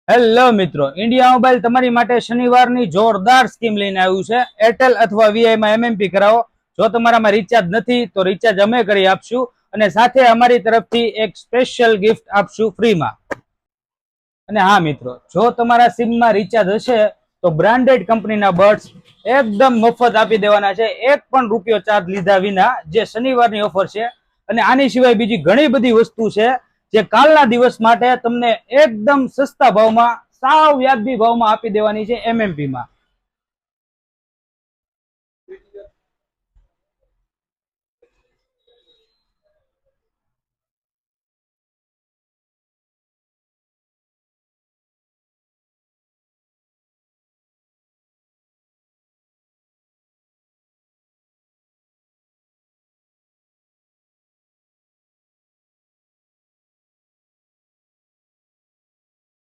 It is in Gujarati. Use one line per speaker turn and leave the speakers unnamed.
હેલો મિત્રો, ઇન્ડિયા મોબાઈલ તમારી માટે શનિવારની જોરદાર સ્કીમ લઈને આવ્યું છે। એરટેલ અથવા વીઆઈ માં એમએમપી કરાવો। જો તમારામાં રિચાર્જ નથી તો રિચાર્જ અમે કરી આપશું અને સાથે અમારી તરફથી એક સ્પેશિયલ ગિફ્ટ આપશું ફ્રીમાં। અને હા મિત્રો, જો તમારા સિમમાં રિચાર્જ હશે તો બ્રાન્ડેડ કંપનીના બર્ડ્સ એકદમ મફત આપી દેવાના છે, એક પણ રૂપિયો ચાર્જ લીધા વિના, જે શનિવારની ઓફર છે। અને આની સિવાય બીજી ઘણી બધી વસ્તુ છે જે કાલના દિવસ માટે તમને એકદમ સસ્તા ભાવમાં, સાવ વ્યાજબી ભાવમાં આપી દેવાની છે એમએમપી માં।